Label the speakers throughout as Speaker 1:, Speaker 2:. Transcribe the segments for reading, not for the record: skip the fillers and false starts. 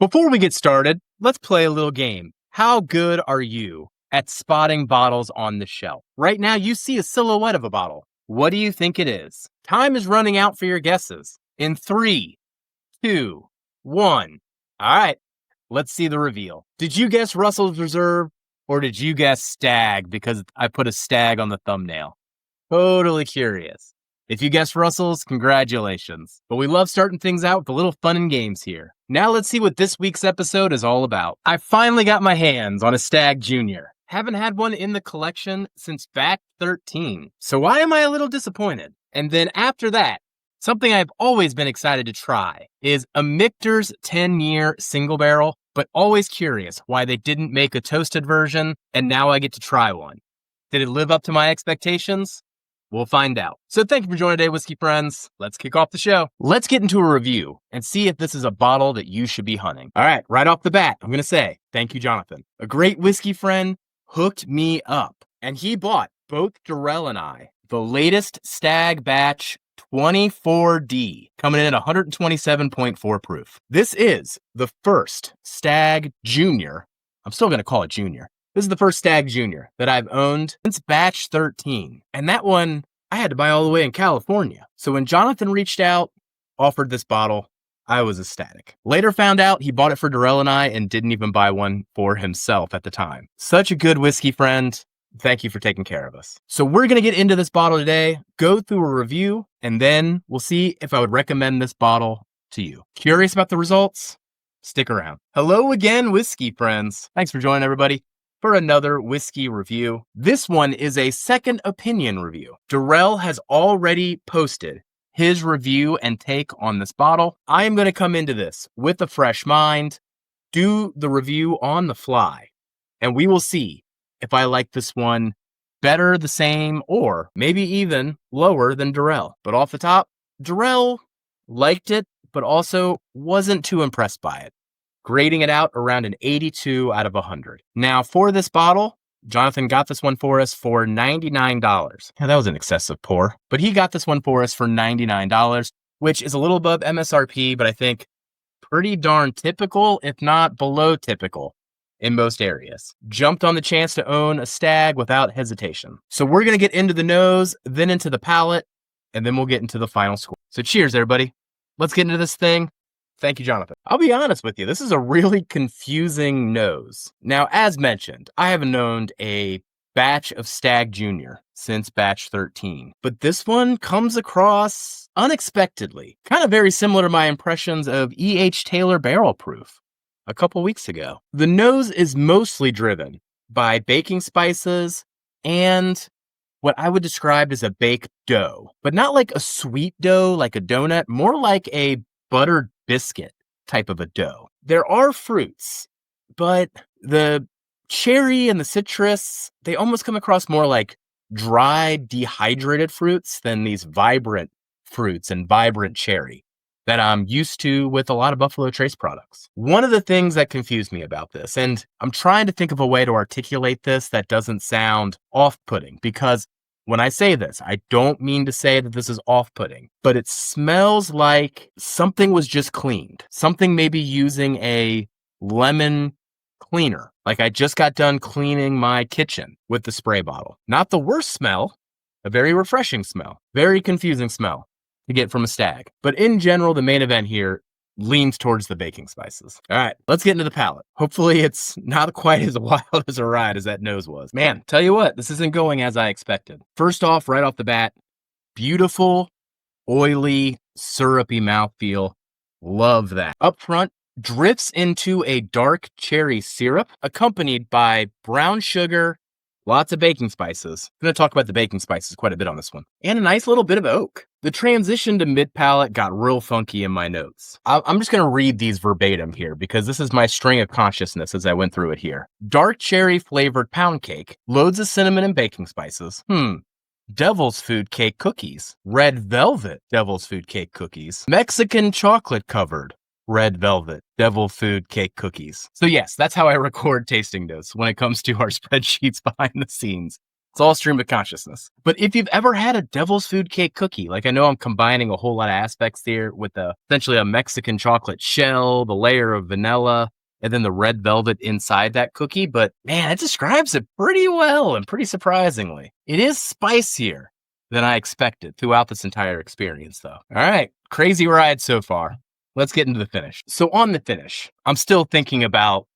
Speaker 1: Before we get started, let's play a little game. How good are you at spotting bottles on the shelf? Right now, you see a silhouette of a bottle. What do you think it is? Time is running out for your guesses. In 3, 2, 1. All right, let's see the reveal. Did you guess Russell's Reserve or did you guess Stagg because I put a stag on the thumbnail? Totally curious. If you guessed Russell's, congratulations. But we love starting things out with a little fun and games here. Now let's see what this week's episode is all about. I finally got my hands on a Stagg Jr. Haven't had one in the collection since batch 13. So why am I a little disappointed? And then after that, something I've always been excited to try is a Michter's 10-year single barrel, but always curious why they didn't make a toasted version, and now I get to try one. Did it live up to my expectations? We'll find out. So thank you for joining today, whiskey friends. Let's kick off the show. Let's get into a review and see if this is a bottle that you should be hunting. All right, right off the bat, I'm going to say thank you, Jonathan. A great whiskey friend hooked me up, and he bought both Darrell and I the latest Stagg batch 24D, coming in at 127.4 proof. This is the first Stagg Jr. I'm still going to call it Junior. This is the first Stagg Jr. that I've owned since batch 13. And that one, I had to buy all the way in California. So when Jonathan reached out, offered this bottle, I was ecstatic. Later found out he bought it for Darrell and I and didn't even buy one for himself at the time. Such a good whiskey friend. Thank you for taking care of us. So we're going to get into this bottle today, go through a review, and then we'll see if I would recommend this bottle to you. Curious about the results? Stick around. Hello again, whiskey friends. Thanks for joining, everybody, for another whiskey review. This one is a second opinion review. Darrell has already posted his review and take on this bottle. I am going to come into this with a fresh mind, do the review on the fly, and we will see if I like this one better, the same, or maybe even lower than Darrell. But off the top, Darrell liked it, but also wasn't too impressed by it, grading it out around an 82 out of 100. Now, for this bottle, Jonathan got this one for us for $99. Yeah, that was an excessive pour, but he got this one for us for $99, which is a little above MSRP, but I think pretty darn typical, if not below typical in most areas. Jumped on the chance to own a Stagg without hesitation. So we're going to get into the nose, then into the palate, and then we'll get into the final score. So cheers, everybody. Let's get into this thing. Thank you, Jonathan. I'll be honest with you. This is a really confusing nose. Now, as mentioned, I haven't owned a batch of Stagg Jr. since batch 13, but this one comes across unexpectedly, kind of very similar to my impressions of E.H. Taylor Barrel Proof a couple weeks ago. The nose is mostly driven by baking spices and what I would describe as a baked dough, but not like a sweet dough like a donut, more like a buttered biscuit type of a dough. There are fruits, but the cherry and the citrus, they almost come across more like dried, dehydrated fruits than these vibrant fruits and vibrant cherry that I'm used to with a lot of Buffalo Trace products. One of the things that confused me about this, and I'm trying to think of a way to articulate this that doesn't sound off-putting, because when I say this, I don't mean to say that this is off-putting, but it smells like something was just cleaned. Something maybe using a lemon cleaner. Like I just got done cleaning my kitchen with the spray bottle. Not the worst smell, a very refreshing smell, very confusing smell to get from a Stagg. But in general, the main event here leans towards the baking spices. All right, let's get into the palate. Hopefully it's not quite as wild as a ride as that nose was. Man, tell you what, this isn't going as I expected. First off, right off the bat, beautiful, oily, syrupy mouthfeel. Love that. Up front, drifts into a dark cherry syrup accompanied by brown sugar, lots of baking spices. I'm going to talk about the baking spices quite a bit on this one. And a nice little bit of oak. The transition to mid-palate got real funky in my notes. I'm just going to read these verbatim here because this is my string of consciousness as I went through it here. Dark cherry flavored pound cake, loads of cinnamon and baking spices. Devil's food cake cookies. Red velvet devil's food cake cookies. Mexican chocolate covered red velvet devil food cake cookies. So yes, that's how I record tasting notes when it comes to our spreadsheets behind the scenes. It's all stream of consciousness. But if you've ever had a devil's food cake cookie, like I know I'm combining a whole lot of aspects here with essentially a Mexican chocolate shell, the layer of vanilla, and then the red velvet inside that cookie. But man, it describes it pretty well and pretty surprisingly. It is spicier than I expected throughout this entire experience, though. All right, crazy ride so far. Let's get into the finish. So on the finish, I'm still thinking about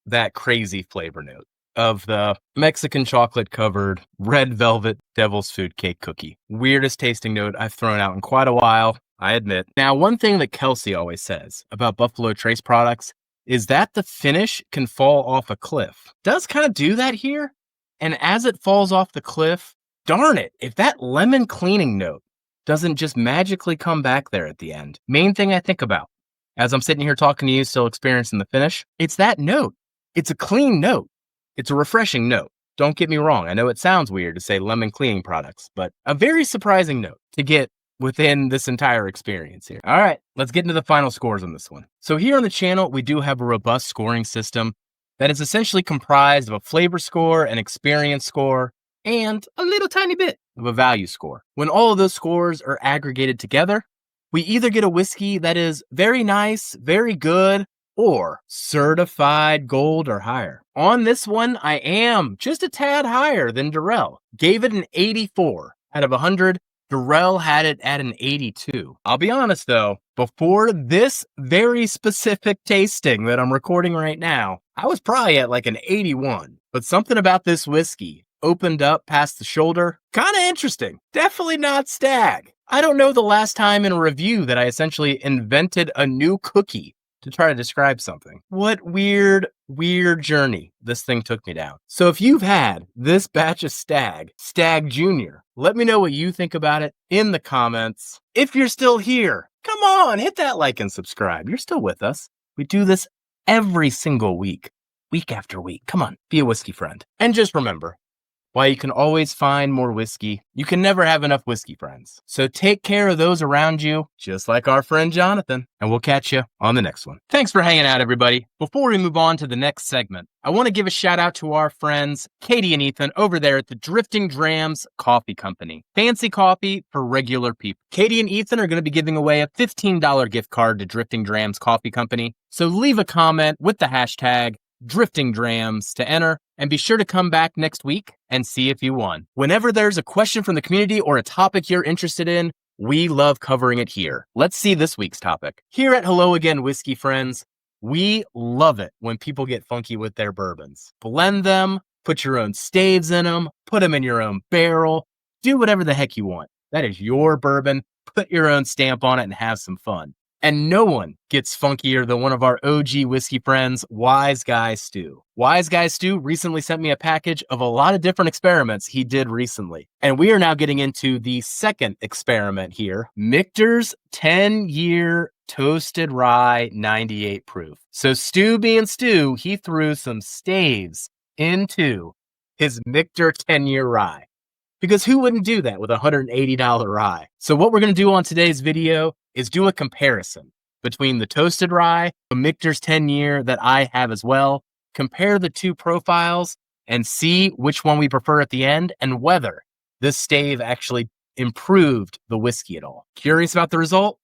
Speaker 1: that crazy flavor note of the Mexican chocolate covered red velvet devil's food cake cookie. Weirdest tasting note I've thrown out in quite a while, I admit. Now, one thing that Kelsey always says about Buffalo Trace products is that the finish can fall off a cliff. Does kind of do that here. And as it falls off the cliff, darn it, if that lemon cleaning note doesn't just magically come back there at the end. Main thing I think about as I'm sitting here talking to you, still experiencing the finish, it's that note. It's a clean note. It's a refreshing note. Don't get me wrong. I know it sounds weird to say lemon cleaning products, but a very surprising note to get within this entire experience here. All right, let's get into the final scores on this one. So here on the channel, we do have a robust scoring system that is essentially comprised of a flavor score, an experience score, and a little tiny bit of a value score. When all of those scores are aggregated together, we either get a whiskey that is very nice, very good, or certified gold or higher. On this one, I am just a tad higher than Durrell. Gave it an 84 out of 100. Durrell had it at an 82. I'll be honest though, before this very specific tasting that I'm recording right now, I was probably at like an 81. But something about this whiskey opened up past the shoulder. Kind of interesting. Definitely not Stagg. I don't know the last time in a review that I essentially invented a new cookie to try to describe something. What weird journey this thing took me down. So if you've had this batch of Stagg Jr., let me know what you think about it in the comments. If you're still here, come on, hit that like and subscribe. You're still with us. We do this every single week after week. Come on, be a whiskey friend. And just remember, while you can always find more whiskey, you can never have enough whiskey friends. So take care of those around you, just like our friend Jonathan, and we'll catch you on the next one. Thanks for hanging out, everybody. Before we move on to the next segment, I want to give a shout out to our friends, Katie and Ethan, over there at the Drifting Drams Coffee Company. Fancy coffee for regular people. Katie and Ethan are going to be giving away a $15 gift card to Drifting Drams Coffee Company. So leave a comment with the hashtag Drifting Drams to enter, and be sure to come back next week and see if you won. Whenever there's a question from the community or a topic you're interested in, we love covering it here. Let's see this week's topic. Here at Hello Again Whiskey Friends, we love it when people get funky with their bourbons. Blend them, put your own staves in them, put them in your own barrel, do whatever the heck you want. That is your bourbon. Put your own stamp on it and have some fun. And no one gets funkier than one of our OG whiskey friends, Wise Guy Stu. Wise Guy Stu recently sent me a package of a lot of different experiments he did recently. And we are now getting into the second experiment here, Michter's 10-year toasted rye 98 proof. So Stu being Stu, he threw some staves into his Mictor 10-year rye. Because who wouldn't do that with a $180 rye? So what we're going to do on today's video is do a comparison between the toasted rye, the Michter's 10-year that I have as well, compare the two profiles and see which one we prefer at the end and whether this stave actually improved the whiskey at all. Curious about the result?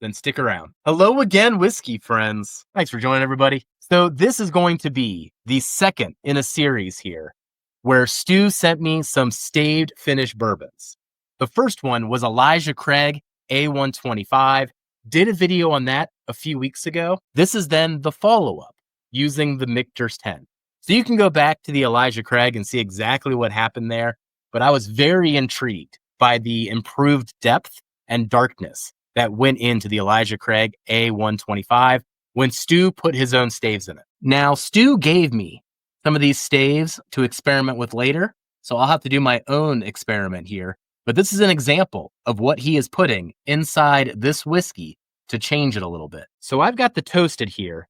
Speaker 1: Then stick around. Hello again, whiskey friends. Thanks for joining, everybody. So this is going to be the second in a series here where Stu sent me some staved finished bourbons. The first one was Elijah Craig A125. Did a video on that a few weeks ago. This is then the follow-up using the Michter's 10. So you can go back to the Elijah Craig and see exactly what happened there. But I was very intrigued by the improved depth and darkness that went into the Elijah Craig A125 when Stu put his own staves in it. Now, Stu gave me some of these staves to experiment with later, so I'll have to do my own experiment here. But this is an example of what he is putting inside this whiskey to change it a little bit. So I've got the toasted here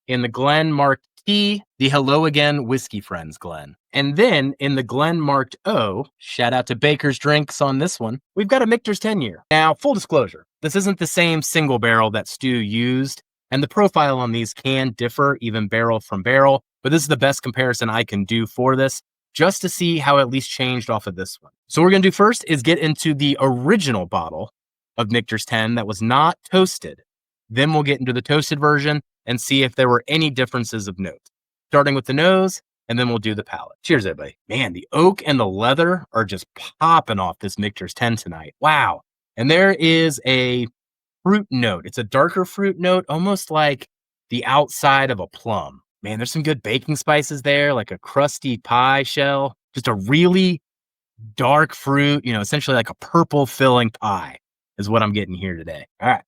Speaker 1: in the Glen marked T, the Hello Again Whiskey Friends Glen. And then in the Glen marked O, shout out to Baker's Drinks on this one, we've got a Michter's 10-year. Now, full disclosure, this isn't the same single barrel that Stu used, and the profile on these can differ even barrel from barrel, but this is the best comparison I can do for this. just to see how it at least changed off of this one. So what we're going to do first is get into the original bottle of Michter's 10 that was not toasted. Then we'll get into the toasted version and see if there were any differences of note. Starting with the nose, and then we'll do the palate. Cheers, everybody. Man, the oak and the leather are just popping off this Michter's 10 tonight. Wow. And there is a fruit note. It's a darker fruit note, almost like the outside of a plum. Man, there's some good baking spices there, like a crusty pie shell. Just a really dark fruit, essentially like a purple filling pie is what I'm getting here today. All right,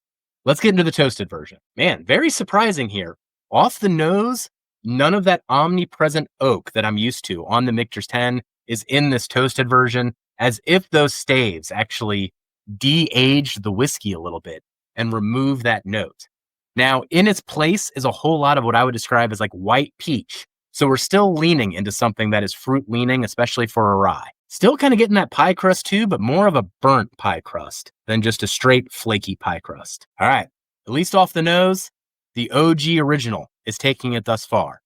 Speaker 1: let's get into the toasted version. Man, very surprising here. Off the nose, none of that omnipresent oak that I'm used to on the Michter's 10 is in this toasted version, as if those staves actually de-aged the whiskey a little bit and remove that note. Now, in its place is a whole lot of what I would describe as like white peach. So we're still leaning into something that is fruit leaning, especially for a rye. Still kind of getting that pie crust too, but more of a burnt pie crust than just a straight flaky pie crust. All right, at least off the nose, the OG original is taking it thus far.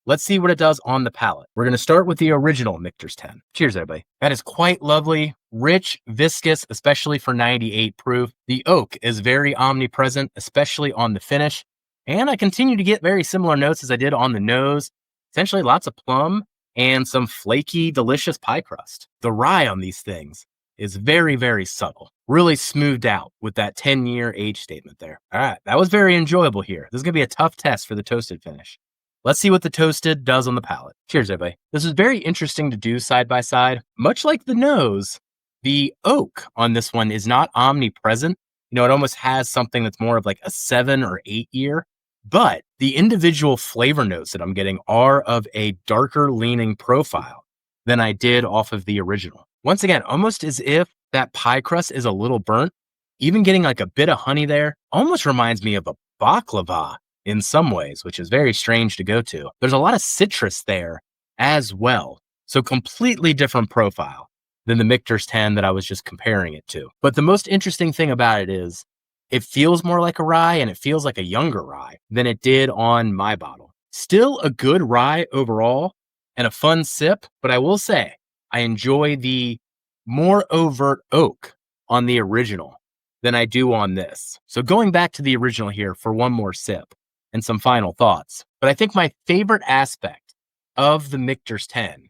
Speaker 1: Let's see what it does on the palate. We're going to start with the original Michter's 10. Cheers, everybody. That is quite lovely, rich, viscous, especially for 98 proof. The oak is very omnipresent, especially on the finish. And I continue to get very similar notes as I did on the nose. Essentially lots of plum and some flaky, delicious pie crust. The rye on these things is very, very subtle. Really smoothed out with that 10-year age statement there. All right, that was very enjoyable here. This is going to be a tough test for the toasted finish. Let's see what the toasted does on the palate. Cheers, everybody. This is very interesting to do side by side. Much like the nose, the oak on this one is not omnipresent. It almost has something that's more of like a 7 or 8 year, but the individual flavor notes that I'm getting are of a darker leaning profile than I did off of the original. Once again, almost as if that pie crust is a little burnt, even getting like a bit of honey there, almost reminds me of a baklava in some ways, which is very strange to go to. There's a lot of citrus there as well. So completely different profile than the Michter's 10 that I was just comparing it to. But the most interesting thing about it is it feels more like a rye and it feels like a younger rye than it did on my bottle. Still a good rye overall and a fun sip, but I will say I enjoy the more overt oak on the original than I do on this. So going back to the original here for one more sip and some final thoughts. But I think my favorite aspect of the Michter's 10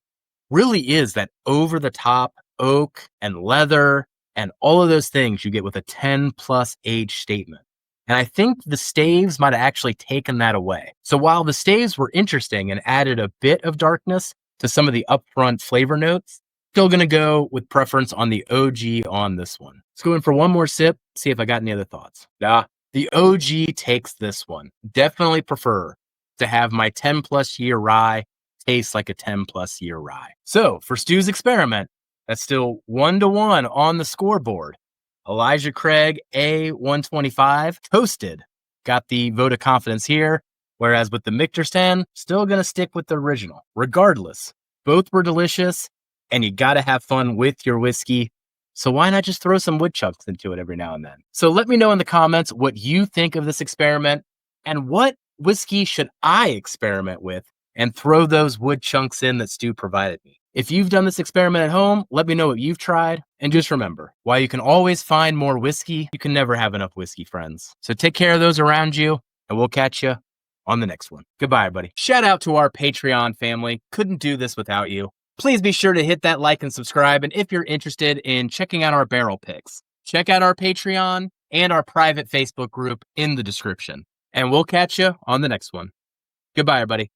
Speaker 1: really is that over-the-top oak and leather and all of those things you get with a 10-plus age statement. And I think the staves might have actually taken that away. So while the staves were interesting and added a bit of darkness to some of the upfront flavor notes, still going to go with preference on the OG on this one. Let's go in for one more sip, see if I got any other thoughts. The OG takes this one. Definitely prefer to have my 10-plus year rye taste like a 10-plus year rye. So for Stu's experiment, that's still 1-1 on the scoreboard. Elijah Craig, A125, toasted. Got the vote of confidence here. Whereas with the Michter's 10, still going to stick with the original. Regardless, both were delicious, and you got to have fun with your whiskey. So why not just throw some wood chunks into it every now and then? So let me know in the comments what you think of this experiment and what whiskey should I experiment with and throw those wood chunks in that Stu provided me. If you've done this experiment at home, let me know what you've tried. And just remember, while you can always find more whiskey, you can never have enough whiskey, friends. So take care of those around you, and we'll catch you on the next one. Goodbye, everybody. Shout out to our Patreon family. Couldn't do this without you. Please be sure to hit that like and subscribe. And if you're interested in checking out our barrel picks, check out our Patreon and our private Facebook group in the description. And we'll catch you on the next one. Goodbye, everybody.